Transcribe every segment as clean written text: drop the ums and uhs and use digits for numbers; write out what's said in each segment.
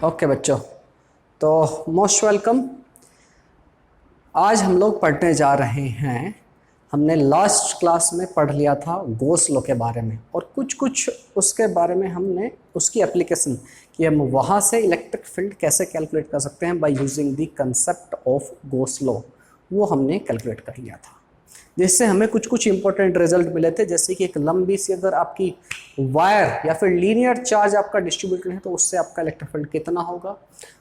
Okay बच्चों, तो most welcome. आज हम लोग पढ़ने जा रहे हैं। हमने लास्ट क्लास में पढ़ लिया था गोस लॉ के बारे में और कुछ कुछ उसके बारे में हमने उसकी एप्लीकेशन कि हम वहाँ से इलेक्ट्रिक फील्ड कैसे कैलकुलेट कर सकते हैं by using the concept of goes law, वो हमने कैलकुलेट कर लिया था, जिससे हमें कुछ कुछ इंपॉर्टेंट रिजल्ट मिले थे। जैसे कि एक लंबी सी अगर आपकी वायर या फिर लीनियर चार्ज आपका डिस्ट्रीब्यूटेड है तो उससे आपका इलेक्ट्रिक फील्ड कितना होगा।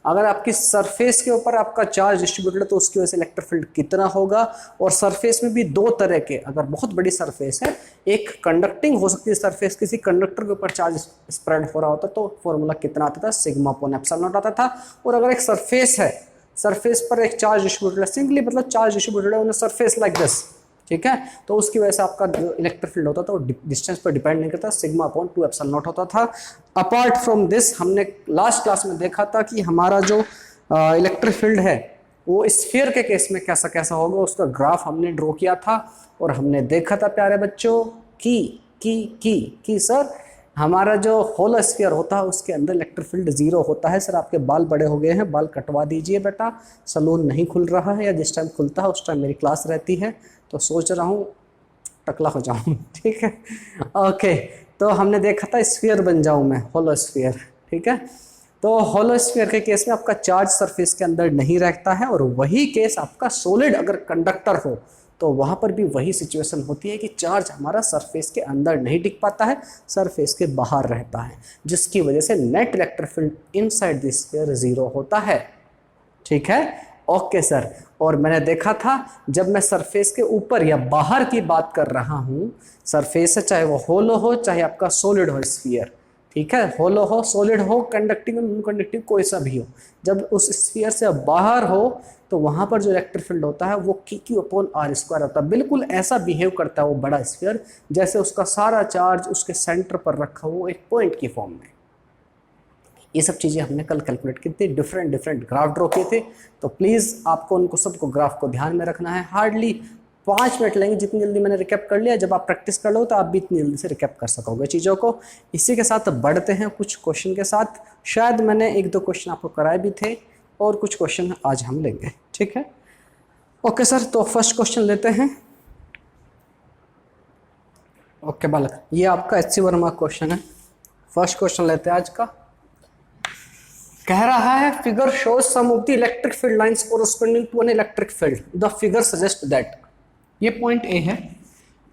अगर आपकी सरफेस के ऊपर आपका चार्ज डिस्ट्रीब्यूटेड है तो उसकी वजह से इलेक्ट्रिक फील्ड कितना होगा। और सरफेस में भी दो तरह के, अगर बहुत बड़ी सरफेस है, एक कंडक्टिंग हो सकती है सरफेस, किसी कंडक्टर के ऊपर चार्ज स्प्रेड हो रहा होता तो फॉर्मूला कितना आता था, सिग्मा अपॉन एप्सिलॉन नॉट आता था। और अगर एक सरफेस है, सरफेस पर एक चार्ज डिस्ट्रीब्यूटेड है, सिंपली मतलब चार्ज डिस्ट्रीब्यूटेड है ऑन सरफेस लाइक दिस, ठीक है, तो उसकी वजह से आपका जो इलेक्ट्रिक फील्ड होता था वो डिस्टेंस पर डिपेंड नहीं करता, सिग्मा अपॉन 2 एप्सिलॉन नॉट होता था। अपार्ट फ्रॉम दिस हमने लास्ट क्लास में देखा था कि हमारा जो इलेक्ट्रिक फील्ड है वो स्फीयर के केस में कैसा कैसा होगा, उसका ग्राफ हमने ड्रॉ किया था। और हमने देखा था प्यारे बच्चों कि सर हमारा जो होल स्फीयर होता है उसके अंदर इलेक्ट्रिक फील्ड 0 होता है। सर आपके बाल बड़े हो गए हैं, बाल कटवा दीजिए बेटा, सलून नहीं खुल रहा है, या जिस टाइम खुलता है उस टाइम मेरी क्लास रहती है, तो सोच रहा हूँ टकला हो जाऊँ। ठीक है, ओके। तो हमने देखा था स्फीयर बन जाऊँ मैं, होलो स्फीयर, ठीक है। तो होलो स्फीयर के केस में आपका चार्ज सरफेस के अंदर नहीं रहता है, और वही केस आपका सॉलिड अगर कंडक्टर हो तो वहाँ पर भी वही सिचुएशन होती है कि चार्ज हमारा सरफेस के अंदर नहीं टिक पाता है, सरफेस के बाहर रहता है, जिसकी वजह से net electric field inside the sphere 0 होता है। ठीक है, ओके सर। और मैंने देखा था जब मैं सरफेस के ऊपर या बाहर की बात कर रहा हूँ, सरफेस है चाहे वो होलो हो चाहे आपका सॉलिड हो स्फीयर, ठीक है, होलो हो सॉलिड हो कंडक्टिंग नॉन कंडक्टिंग कोई सा भी हो, जब उस स्फीयर से बाहर हो तो वहां पर जो इलेक्ट्रिक फील्ड होता है वो Q अपॉन R स्क्वायर होता है। बिल्कुल ऐसा बिहेव करता है वो बड़ा स्फीयर जैसे उसका सारा चार्ज उसके सेंटर पर रखा हो एक पॉइंट की फॉर्म में। ये सब चीज़ें हमने कल कैलकुलेट की थी, डिफरेंट ग्राफ ड्रॉ किए थे। तो प्लीज़ आपको उनको सबको ग्राफ को ध्यान में रखना है। हार्डली 5 मिनट लेंगे, जितनी जल्दी मैंने रिकैप कर लिया, जब आप प्रैक्टिस कर लो तो आप भी इतनी जल्दी से रिकैप कर सकोगे चीज़ों को। इसी के साथ बढ़ते हैं कुछ क्वेश्चन के साथ। शायद मैंने 1-2 क्वेश्चन आपको कराए भी थे और कुछ क्वेश्चन आज हम लेंगे, ठीक है। ओके सर, तो फर्स्ट क्वेश्चन लेते हैं। ओके बालक, ये आपका HC वर्मा क्वेश्चन है। फर्स्ट क्वेश्चन लेते हैं आज का। कह रहा है figure shows some of the electric field lines corresponding to an electric field, the figure suggest that. ये पॉइंट ए है,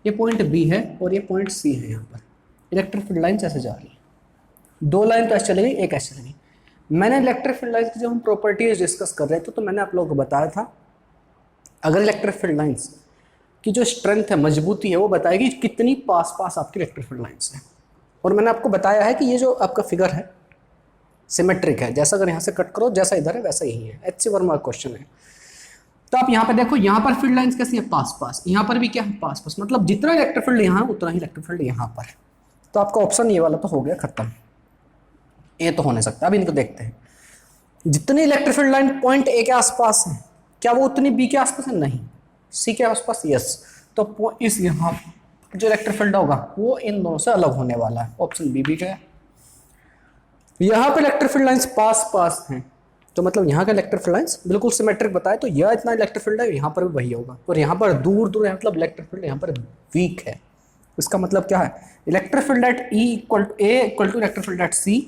ये पॉइंट बी है और ये पॉइंट सी है। यहाँ पर इलेक्ट्रिक फील्ड लाइंस ऐसे जा रही है, 2 लाइन तो ऐसे चलेगी, एक ऐसे चलेगी। मैंने इलेक्ट्रिक फील्ड लाइंस की जब हम प्रॉपर्टीज डिस्कस कर रहे थे तो मैंने आप लोगों को बताया था अगर इलेक्ट्रिक फील्ड लाइंस की जो स्ट्रेंथ है, मजबूती है, वो बताएगी कितनी पास पास आपकी इलेक्ट्रिक फील्ड लाइंस है। और मैंने आपको बताया है कि ये जो आपका फिगर है सिमेट्रिक है, जैसा अगर यहाँ से कट करो जैसा इधर है वैसा ही है। HC वर्मा क्वेश्चन है। तो आप यहाँ पे देखो, यहाँ पर फील्ड लाइंस कैसी है, पास पास, यहाँ पर भी क्या है, पास पास, मतलब जितना इलेक्ट्रिक फील्ड यहाँ है उतना ही इलेक्ट्रिक फील्ड यहाँ पर है। तो आपका ऑप्शन ये वाला तो हो गया खत्म, ये तो हो नहीं सकता। अब इनको देखते हैं, जितनी electric field line point A के आसपास है क्या वो उतनी बी के आसपास है, नहीं, सी के आसपास यस। तो इस यहाँ जो इलेक्ट्रिक फील्ड होगा वो इन दोनों से अलग होने वाला है, ऑप्शन बी भी जो है। यहाँ पे इलेक्ट्रिक फील्ड लाइंस पास पास हैं, तो मतलब यहाँ का इलेक्ट्रिक फील्ड लाइंस बिल्कुल सिमेट्रिक बताए, तो यह इतना इलेक्ट्रिक फील्ड है, यहाँ पर भी वही होगा। और यहाँ पर दूर दूर है, मतलब इलेक्ट्रिक फील्ड यहाँ पर वीक है। इसका मतलब क्या है, electric field at E equal to A equal to electric field at C,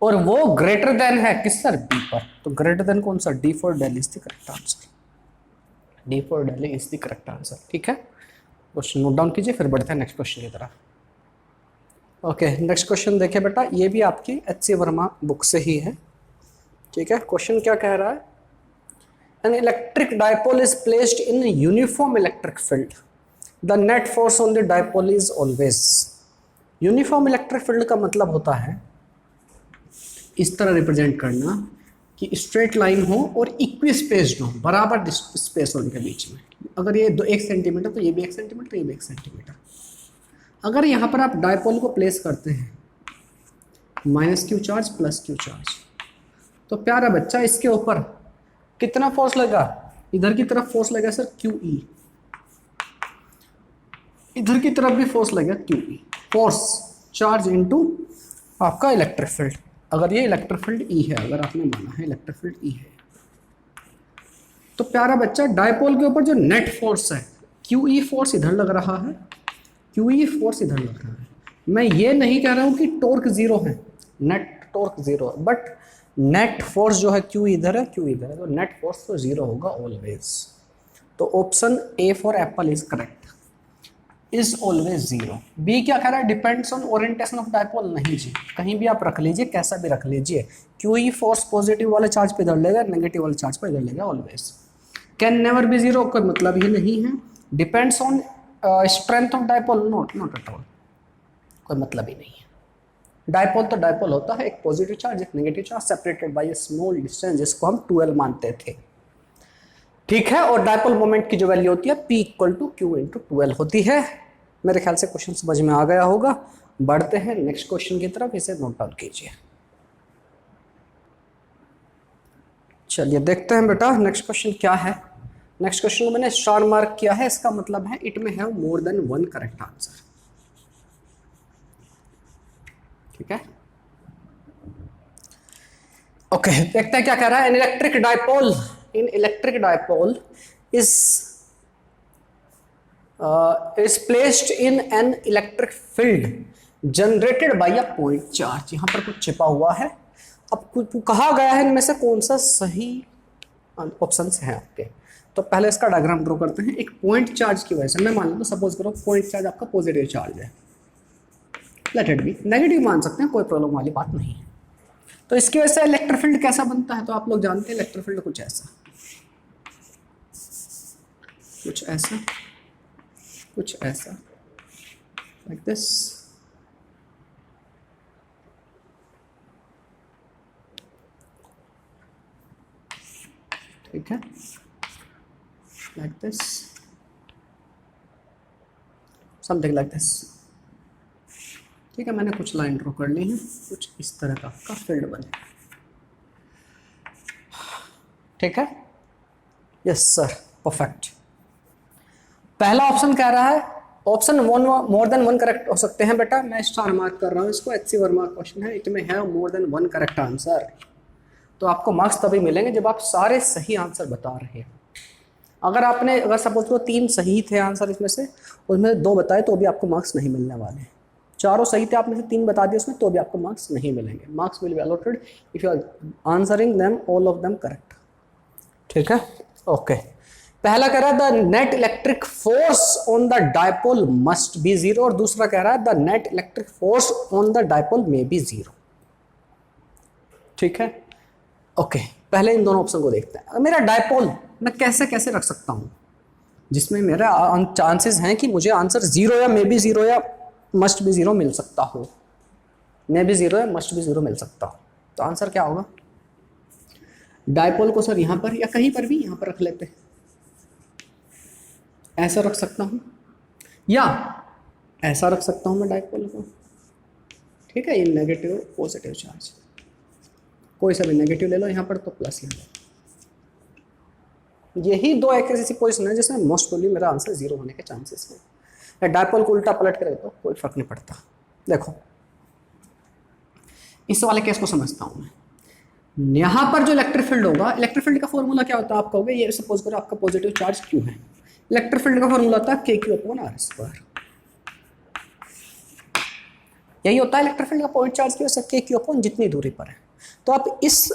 और वो ग्रेटर देन है किस सर, B पर। तो ग्रेटर देन कौन सा, D for daily is the correct answer, D for daily is the correct answer, ठीक है। क्वेश्चन नोट डाउन कीजिए, फिर बढ़ते हैं नेक्स्ट क्वेश्चन की तरफ। ओके, नेक्स्ट क्वेश्चन देखिए बेटा, ये भी आपकी HC वर्मा बुक से ही है, ठीक है। क्वेश्चन क्या कह रहा है, an electric dipole is placed in uniform electric field, the net force on the dipole is always. Uniform electric field का मतलब होता है इस तरह रिप्रेजेंट करना कि स्ट्रेट लाइन हो और इक्वी स्पेस्ड हो, बराबर स्पेस हो इनके बीच में। अगर ये 1 सेंटीमीटर तो ये भी 1 सेंटीमीटर, तो ये भी 1 सेंटीमीटर। अगर यहाँ पर आप डायपोल को प्लेस करते हैं -Q charge plus Q charge, तो प्यारा बच्चा इसके ऊपर कितना फोर्स लगा, इधर की तरफ फोर्स लगा सर QE, इधर की तरफ भी फोर्स लगा QE, फोर्स चार्ज इनटू आपका इलेक्ट्रिक फील्ड। अगर ये इलेक्ट्रिक फील्ड ई है, अगर आपने माना है इलेक्ट्रिक फील्ड ई है, तो प्यारा बच्चा डायपोल के ऊपर जो नेट फोर्स है, क्यू ई फोर्स इधर लग रहा है, क्यू ई फोर्स इधर लग रहा है। मैं ये नहीं कह रहा हूं कि टॉर्क जीरो है, नेट टॉर्क जीरो है, बट नेट फोर्स जो है क्यू इधर है, क्यू इधर है, तो नेट फोर्स तो जीरो होगा ऑलवेज। तो option A for apple is correct, is always zero. B क्या कह रहा है, depends on orientation of dipole. नहीं जी, कहीं भी आप रख लीजिए, कैसा भी रख लीजिए, क्यू ई फोर्स पॉजिटिव वाले चार्ज पे इधर लेगा, नेगेटिव वाले चार्ज पे इधर लेगा always. Can never be zero, कोई मतलब ही नहीं है। Depends on strength of dipole, not at all, कोई मतलब ही नहीं है। डायपोल तो डायपोल होता है, एक पॉजिटिव चार्ज एक negative charge separated by A small distance, जिसको हम 12 मानते थे, ठीक है। और डायपोल मोमेंट की जो वैल्यू होती है P equal to Q into 12 होती है। मेरे ख्याल से क्वेश्चन समझ में आ गया होगा। बढ़ते हैं नेक्स्ट क्वेश्चन की तरफ, इसे नोट डाउन कीजिए। चलिए देखते हैं बेटा नेक्स्ट क्वेश्चन क्या है। नेक्स्ट क्वेश्चन को मैंने स्टार मार्क किया है, इसका मतलब है इट में have more than one correct answer, ठीक है। ओके देखते हैं क्या कह रहा है। इन electric dipole is placed in an electric field generated by a point charge। यहां पर कुछ छिपा हुआ है। अब कुछ कहा गया है, इनमें से कौन सा सही ऑप्शन है आपके। तो पहले इसका डायग्राम ड्रॉ करते हैं। एक पॉइंट चार्ज की वजह से, मैं मान लो सपोज करो पॉइंट चार्ज आपका पॉजिटिव चार्ज है, लेट इट बी, नेगेटिव मान सकते हैं, कोई प्रॉब्लम वाली बात नहीं है। तो इसकी वजह से इलेक्ट्रिक फील्ड कैसा बनता है, तो आप लोग जानते हैं इलेक्ट्रिक फील्ड कुछ ऐसा, कुछ ऐसा, कुछ ऐसा, लाइक दिस। ठीक है, like this, something like this. ठीक है, मैंने कुछ लाइन ड्रॉ कर ली है, कुछ इस तरह का आपका फील्ड बने। ठीक है, यस सर, परफेक्ट। पहला ऑप्शन कह रहा है, option one more than one correct हो सकते हैं बेटा, मैं स्टार मार्क कर रहा हूँ इसको, HC वर्मा क्वेश्चन है, इट में have more than one correct answer. तो आपको मार्क्स तभी मिलेंगे जब आप सारे सही आंसर बता रहे हैं। अगर सपोज करो 3 सही थे आंसर इसमें से, उसमें 2 बताए तो भी आपको मार्क्स नहीं मिलने वाले। चारों सही थे, आपने से 3 बता दिए उसमें, तो भी आपको मार्क्स नहीं मिलेंगे। Marks will be allotted if you are answering them all of them correct. ठीक है, ओके। पहला कह रहा है the net electric force on the dipole must be zero, और दूसरा कह रहा है the net electric force on the dipole may be zero. ठीक है, ओके। पहले इन दोनों ऑप्शन को देखते हैं। मेरा डायपोल मैं कैसे कैसे रख सकता हूं जिसमें मेरा चांसेस हैं कि मुझे आंसर जीरो या मे बी जीरो या मस्ट बी जीरो मिल सकता हो, मे बी जीरो या मस्ट बी जीरो मिल सकता हो। तो आंसर क्या होगा? डायपोल को सर यहां पर या कहीं पर भी यहां पर रख लेते हैं, ऐसा रख सकता हूं या ऐसा रख सकता हूं मैं डायपोल को। ठीक है, ये नेगेटिव पॉजिटिव चार्ज, कोई सा भी नेगेटिव ले लो यहां पर, तो प्लस ले लो। यही 2 एक ऐसी पोजिशन है जिसमें मोस्ट प्रोबेबली मेरा आंसर जीरो होने के चांसेस हैं। या डायपोल को उल्टा पलट कर तो कोई फर्क नहीं पड़ता। देखो इस वाले केस को समझता हूं मैं। यहां पर जो इलेक्ट्रिक फील्ड होगा, इलेक्ट्रिक फील्ड का फॉर्मूला क्या होता है आप कहोगे, ये सपोज करो आपका पॉजिटिव चार्ज क्यू है, इलेक्ट्रिक फील्ड का फॉर्मूला होता है KQ/R²। यही होता है इलेक्ट्रिक फील्ड का पॉइंट चार्ज की वजह से KQ/ जितनी दूरी पर है। तो आप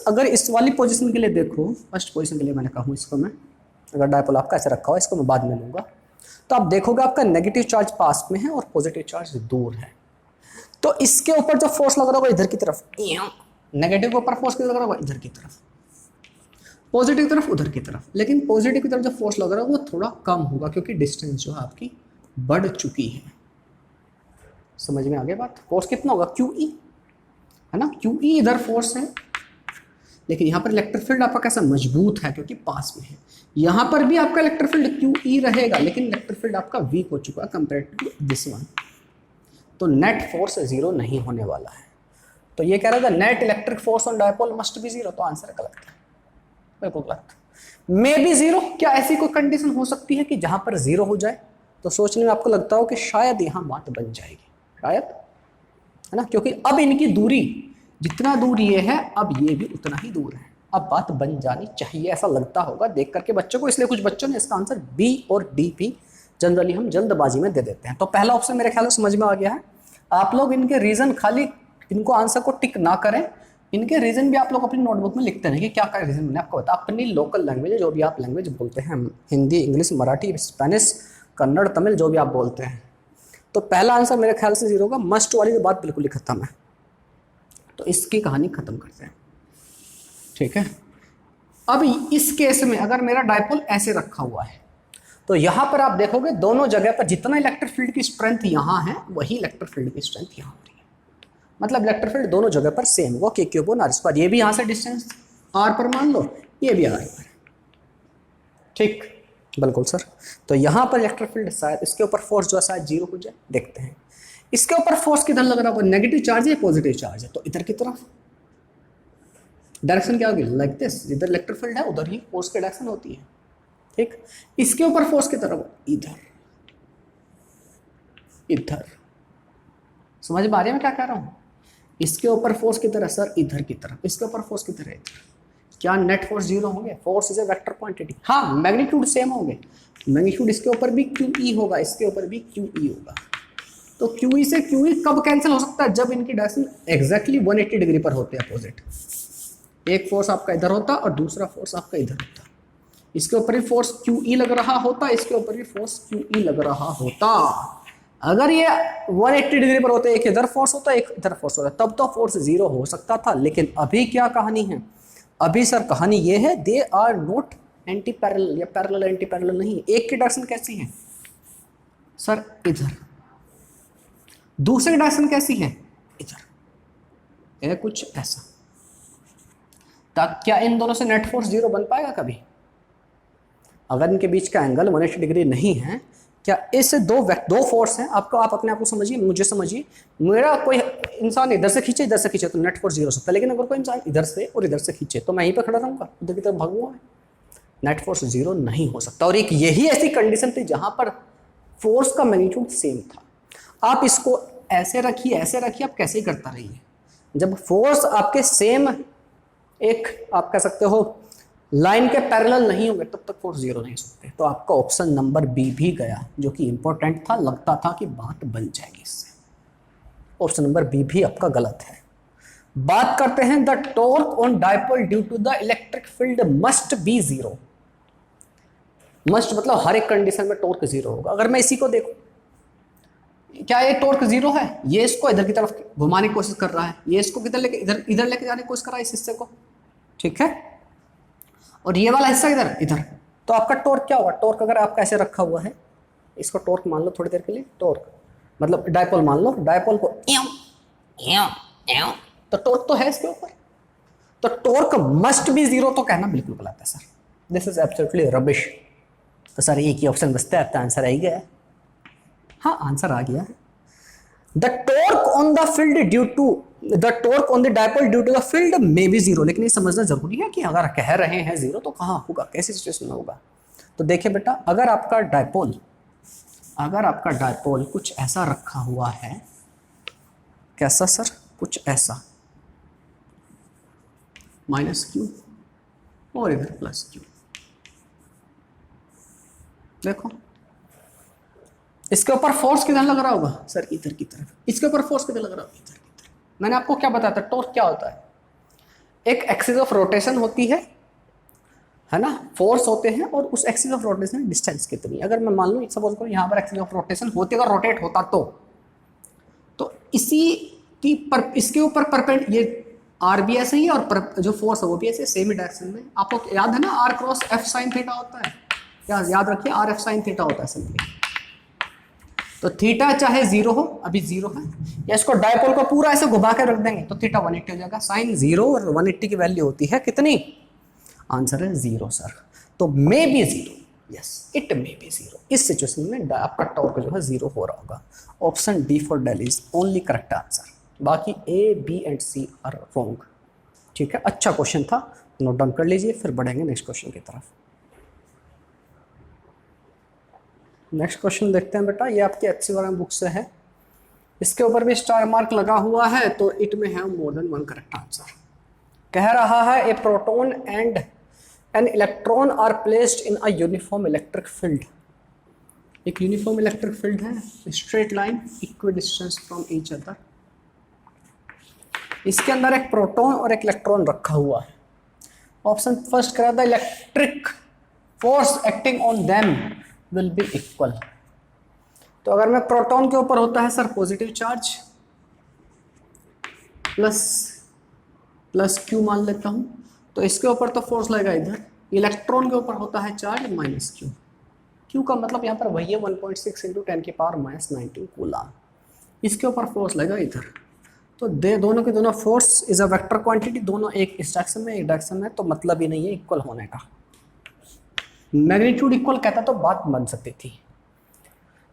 अगर इस वाली पोजीशन के लिए देखो, फर्स्ट पोजीशन के लिए मैंने कहूँ इसको मैं, अगर डायपोल आपका ऐसे रखा हुआ, इसको मैं बाद में लूंगा, तो आप देखोगे आपका नेगेटिव चार्ज पास में है और पॉजिटिव चार्ज दूर है। तो इसके ऊपर जो फोर्स लग रहा होगा इधर की तरफ, नेगेटिव के ऊपर फोर्स किधर लग रहा होगा, इधर की तरफ, पॉजिटिव की तरफ उधर की तरफ। लेकिन पॉजिटिव की तरफ जो फोर्स लग रहा है वो थोड़ा कम होगा क्योंकि डिस्टेंस जो है आपकी बढ़ चुकी है। समझ में आ गया बात? फोर्स कितना होगा, QE है ना, QE इधर फोर्स है, लेकिन यहाँ पर इलेक्ट्रिक फील्ड आपका कैसा मजबूत है क्योंकि पास में है। यहाँ पर भी आपका इलेक्ट्रिक फील्ड QE रहेगा, लेकिन इलेक्ट्रिक फील्ड आपका वीक हो चुका है कंपेयर टू दिस वन। तो नेट फोर्स जीरो नहीं होने वाला है। तो ये कह रहा था net electric force on dipole must be zero, तो आंसर गलत है, बिल्कुल गलत। मे बी जीरो, क्या ऐसी कोई कंडीशन हो सकती है कि जहां पर जीरो हो जाए? तो सोचने में आपको लगता हो कि शायद यहां बात बन जाएगी, शायद, है ना, क्योंकि अब इनकी दूरी जितना दूर ये है अब ये भी उतना ही दूर है। अब बात बन जानी चाहिए, ऐसा लगता होगा देख करके बच्चों को, इसलिए कुछ बच्चों ने इसका आंसर बी और डी भी जनरली हम जल्दबाजी में दे देते हैं। तो पहला ऑप्शन मेरे ख्याल से समझ में आ गया है। आप लोग इनके रीजन खाली इनको आंसर को टिक ना करें, इनके रीजन भी आप लोग अपनी नोटबुक में लिखते रहें कि क्या क्या रीजन मैंने आपको बताया। अपनी लोकल लैंग्वेज जो भी आप लैंग्वेज बोलते हैं, हिंदी, इंग्लिश, मराठी, स्पेनिश, कन्नड़, तमिल, जो भी आप बोलते हैं। तो पहला आंसर मेरे ख्याल से 0 होगा। मस्ट वाली बात बिल्कुल ही खत्म है, तो इसकी कहानी खत्म करते हैं। ठीक है, अभी इस केस में अगर मेरा डायपोल ऐसे रखा हुआ है तो यहां पर आप देखोगे दोनों जगह पर जितना इलेक्ट्रिक फील्ड की स्ट्रेंथ यहां है वही इलेक्ट्रिक फील्ड की स्ट्रेंथ यहां हो रही है। मतलब इलेक्ट्रिक फील्ड दोनों जगह पर सेम होगा, के क्यूब और आर स्क्वायर। ये भी यहां से डिस्टेंस आर पर मान लो, ये भी आर पर। ठीक, बिल्कुल सर। तो यहां पर इलेक्ट्रिक फील्ड शायद इसके ऊपर फोर्स जो है शायद 0 हो जाए। देखते हैं इसके ऊपर फोर्स किधर लग रहा होगा, नेगेटिव चार्ज है पॉजिटिव चार्ज है, तो इधर की तरफ डायरेक्शन क्या होगी, लाइक दिस। जिधर इलेक्ट्रिक फील्ड है उधर ही फोर्स की डायरेक्शन होती है। ठीक, इसके ऊपर फोर्स की तरफ इधर इधर। समझ में आ रही है मैं क्या कह रहा हूं? इसके ऊपर फोर्स की तरह सर इधर की तरफ, इसके ऊपर फोर्स की तरह इधर। क्या नेट फोर्स 0 होंगे? Force is a vector quantity. हाँ, मैग्नीट्यूड सेम होंगे। मैग्नीट्यूड इसके ऊपर भी QE होगा, इसके ऊपर भी QE होगा। तो QE से QE कब कैंसिल हो सकता है? जब इनकी डायरेक्शन एग्जैक्टली 180 डिग्री पर होते हैं अपोजिट। एक फोर्स आपका इधर होता और दूसरा फोर्स आपका इधर होता। इसके ऊपर भी फोर्स QE लग रहा होता, इसके ऊपर भी फोर्स QE लग रहा होता। अगर ये 180 डिग्री पर होते, एक इधर फोर्स होता एक इधर फोर्स होता, तब तो फोर्स 0 हो सकता था। लेकिन अभी क्या कहानी है? अभी सर कहानी ये है, they are not anti parallel या पैरेलल एंटी पैरेलल नहीं। एक की डायरेक्शन कैसी है सर? इधर। दूसरी डायरेक्शन कैसी है? इधर। ये कुछ ऐसा। क्या इन दोनों से नेट फोर्स 0 बन पाएगा कभी? अगर इनके बीच का एंगल 180 डिग्री नहीं है, क्या इससे दो फोर्स हैं आपको, आप अपने आप को समझिए, मुझे समझिए। मेरा कोई इंसान इधर से खींचे तो नेट फोर्स 0 हो सकता है। लेकिन अगर कोई इंसान इधर से और इधर से खींचे तो मैं यहीं पर खड़ा रहूंगा, उधर की तरफ भागूंगा, नेट फोर्स 0 नहीं हो सकता। और एक यही ऐसी कंडीशन थी जहां पर फोर्स का मैग्नीट्यूड सेम था। आप इसको ऐसे रखिए आप कैसे ही करता रहिए, जब फोर्स आपके सेम, एक आप कह सकते हो लाइन के पैरेलल नहीं होंगे, तब तक फोर्स 0 नहीं हो सकते। तो आपका ऑप्शन नंबर बी भी गया, जो कि इंपॉर्टेंट था, लगता था कि बात बन जाएगी इससे। ऑप्शन नंबर बी भी आपका गलत है। बात करते हैं, the torque on dipole due to the electric field must be 0। Must मतलब हर एक कंडीशन में टॉर्क 0 होगा। अगर मैं इसी को देखूं, क्या ये टॉर्क 0 है? ये इसको इधर की तरफ घुमाने की कोशिश कर रहा है, ये इसको किधर लेके इधर लेके जाने की कोशिश कर रहा है इस हिस्से को। ठीक है, और ये वाला हिस्सा इधर। तो आपका टॉर्क क्या होगा? टॉर्क अगर आपका ऐसे रखा हुआ है, इसको टॉर्क मान लो थोड़ी देर के लिए, टॉर्क मतलब डायपोल मान लो, डायपोल को तो टॉर्क तो है इसके ऊपर, तो टॉर्क मस्ट बी 0 तो कहना बिल्कुल गलत है sir. This is absolutely rubbish. तो सर एक ही ऑप्शन बचता है, आपका आंसर आ ही गया है। हाँ, आंसर आ गया है। The torque on the field due to the torque on the dipole due to the field may be 0। लेकिन ये समझना जरूरी है कि अगर कह रहे हैं 0 तो कहाँ होगा, कैसी सिचुएशन में होगा। तो देखिए बेटा, अगर आपका डायपोल कुछ ऐसा रखा हुआ है, कैसा सर? कुछ ऐसा, -q और इधर +q। देखो इसके ऊपर फोर्स किधर लग रहा होगा सर? इधर की तरफ। इसके ऊपर फोर्स किधर लग रहा होगा? इधर की तरफ। मैंने आपको क्या बताया था, टॉर्क क्या होता है? एक एक्सिस ऑफ रोटेशन होती है ना, फोर्स होते हैं, और उस एक्सिस ऑफ रोटेशन डिस्टेंस कितनी। अगर मैं मान लूं, सपोज करो यहाँ पर एक्सिस ऑफ रोटेशन होती, अगर रोटेट होता तो इसी की इसके ऊपर परपेंड, ये आर भी ऐसे ही है और जो फोर्स है वो भी ऐसे सेम ही डायरेक्शन में। आपको याद है ना, R cross F sin theta होता है, क्या याद रखिए, R F sin थीटा होता है सिंपली। तो थीटा चाहे 0 हो, अभी 0 है, या इसको डायपोल को पूरा ऐसे घुमा के रख देंगे तो थीटा 180 हो जाएगा। साइन 0 और 180 की वैल्यू होती है कितनी? आंसर है 0 सर। तो मे be 0, yes it may be 0। इस सिचुएशन में आपका टॉर्क जो है 0 हो रहा होगा। Option D for daily is only correct answer. बाकी A, B and C are wrong. ठीक है, अच्छा क्वेश्चन था, नोट डाउन कर लीजिए, फिर बढ़ेंगे नेक्स्ट क्वेश्चन की तरफ। नेक्स्ट क्वेश्चन देखते हैं बेटा, ये आपकी HCRM बुक से है। इसके ऊपर भी स्टार मार्क लगा हुआ है, तो इट में है more than one correct answer. कह रहा है a proton and an electron are placed in a uniform electric field. एक यूनिफॉर्म इलेक्ट्रिक फील्ड है, straight line, equidistance from each other. इसके अंदर एक प्रोटॉन और एक इलेक्ट्रॉन रखा हुआ है। ऑप्शन फर्स्ट करा था electric force acting on them will be equal. तो अगर मैं प्रोटॉन के ऊपर होता है sir positive charge plus Q मान लेता हूं, तो इसके ऊपर तो फोर्स लगेगा इधर। इलेक्ट्रॉन के ऊपर होता है चार्ज माइनस क्यू। क्यू का मतलब यहाँ पर वही है 1.6 × 10⁻⁻19 कूलम। इसके ऊपर फोर्स लगेगा इधर। तो दोनों के दोनों force is a vector quantity, दोनों एक इस डायरेक्शन में एक डायरेक्शन में, तो मतलब ही नहीं है इक्वल होने का। मैग्नीट्यूड इक्वल कहता तो बात बन सकती थी।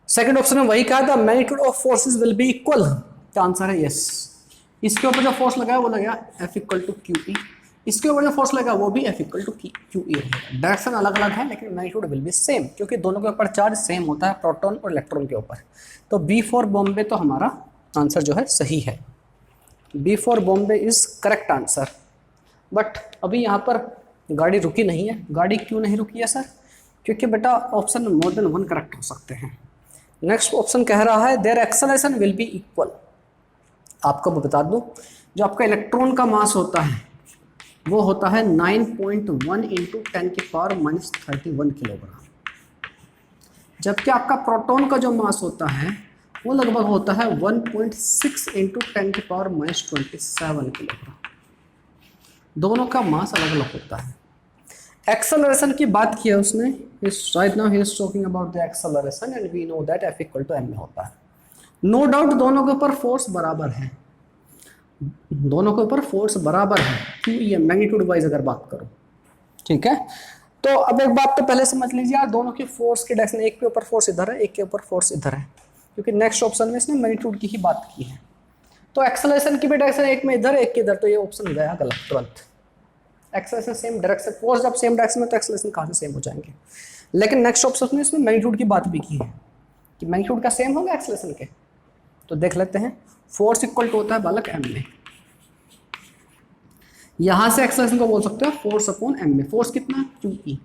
सेकंड ऑप्शन में वही कहा था, magnitude of forces will be equal. तो आंसर है यस। इसके ऊपर जो फोर्स लगा वो लगेगा F = QE। इसके ऊपर जो फोर्स लगा वो भी F = QE रहेगा। डायरेक्शन अलग अलग है लेकिन मैग्नीट्यूड विल बी सेम, क्योंकि दोनों के ऊपर चार्ज सेम होता है, प्रोटॉन और इलेक्ट्रॉन के ऊपर। तो बी फॉर बॉम्बे तो हमारा आंसर जो है सही है। B for Bombay is correct answer. But अभी यहाँ पर गाड़ी रुकी नहीं है। गाड़ी क्यों नहीं रुकी है सर? क्योंकि बेटा ऑप्शन में मोर देन वन करेक्ट हो सकते हैं। नेक्स्ट ऑप्शन कह रहा है there acceleration will be equal. आपको मैं बता दूं, जो आपका इलेक्ट्रॉन का मास होता है वो होता है 9.1 × 10⁻31 किलोग्राम, जबकि आपका प्रोटॉन का जो मास होता है वो लगभग होता है 1.6 × 10⁻27 किलोग्राम। दोनों का मास अलग अलग होता है। एक्सेलरेशन की बात की है उसने। Right now he is talking about the acceleration and we know that F = m में होता है। नो डाउट दोनों के ऊपर फोर्स बराबर है, दोनों के ऊपर फोर्स बराबर है QE मैग्नीट्यूड वाइज अगर बात करो, ठीक है। तो अब एक बात तो पहले समझ लीजिए यार, दोनों की फोर्स की डायरेक्शन, एक के ऊपर फोर्स इधर है, एक के ऊपर फोर्स इधर है, क्योंकि नेक्स्ट ऑप्शन में इसने मैग्नीट्यूड की ही बात की है। तो एक्सेलरेशन की भी डायरेक्शन एक में इधर एक के इधर, तो ये ऑप्शन गया गलत तुरंत। एक्सेलरेशन सेम डायरेक्शन, फोर्स जब सेम डायरेक्शन में तो एक्सेलरेशन कहाँ से सेम हो जाएंगे। लेकिन नेक्स्ट ऑप्शन में इसमें मैग्नीट्यूड की बात भी की है कि मैग्नीट्यूड का सेम होगा एक्सेलरेशन के। तो देख लेते हैं, फोर्स इक्वल टू होता है बालक m में। यहां से एक्सेलरेशन को बोल सकते हो फोर्स अपॉन m में। फोर्स कितना? QE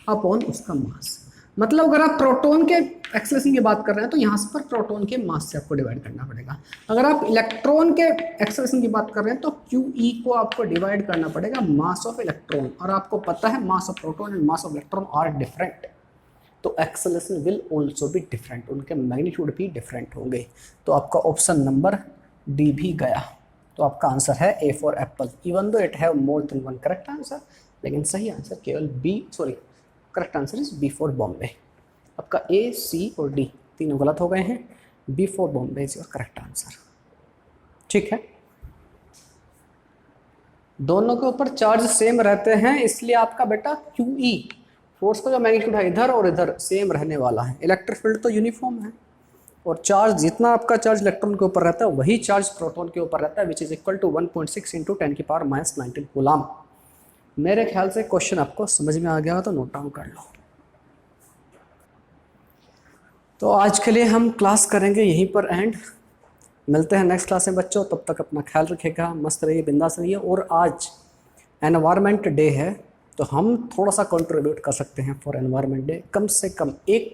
अपॉन उसका मास। मतलब अगर आप प्रोटॉन के एक्सेलरेशन की बात कर रहे हैं तो यहाँ पर प्रोटॉन के मास से आपको डिवाइड करना पड़ेगा। अगर आप इलेक्ट्रॉन के एक्सेलरेशन की बात कर रहे हैं तो QE को आपको डिवाइड करना पड़ेगा मास ऑफ इलेक्ट्रॉन, और आपको पता है mass of proton and mass of electron are different, तो एक्सेलरेशन विल ऑल्सो भी डिफरेंट, उनके मैग्नीट्यूड भी डिफरेंट होंगे। तो आपका ऑप्शन नंबर डी भी गया। तो आपका आंसर है A for apple, even though it have more than one correct answer, लेकिन सही आंसर केवल correct answer is B for Bombay. आपका A, C और D तीनों गलत हो गए हैं। B for Bombay is your correct answer, ठीक है। दोनों के ऊपर चार्ज सेम रहते हैं, इसलिए आपका बेटा QE फोर्स का जो मैग्नीट्यूड है इधर और इधर सेम रहने वाला है। इलेक्ट्रिक फील्ड तो यूनिफॉर्म है, और चार्ज जितना आपका चार्ज इलेक्ट्रॉन के ऊपर रहता है वही चार्ज प्रोटॉन के ऊपर रहता है, which is equal to 1.6 × 10⁻⁻19 coulomb. मेरे ख्याल से क्वेश्चन आपको समझ में आ गया हो तो नोट डाउन कर लो। तो आज के लिए हम क्लास करेंगे यहीं पर एंड। मिलते हैं नेक्स्ट क्लास में बच्चों, तब तक अपना ख्याल रखिएगा, मस्त रहिए, बिंदास रहिए। और आज एनवायरनमेंट डे है, तो हम थोड़ा सा कंट्रीब्यूट कर सकते हैं फॉर एनवायरनमेंट डे। कम से कम एक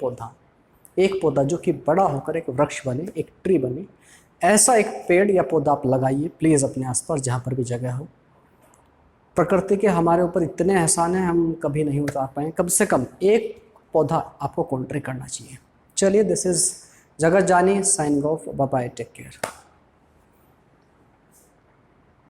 पौधा जो कि बड़ा होकर एक वृक्ष बने, एक ट्री बने, ऐसा एक पेड़ या पौधा आप लगाइए प्लीज़ अपने आसपास जहाँ पर भी जगह हो। प्रकृति के हमारे ऊपर इतने एहसान हैं, हम कभी नहीं उतार पाए। कम से कम एक पौधा आपको कंट्री करना चाहिए। चलिए, this is Jagat Jani signing off, bye bye, take care.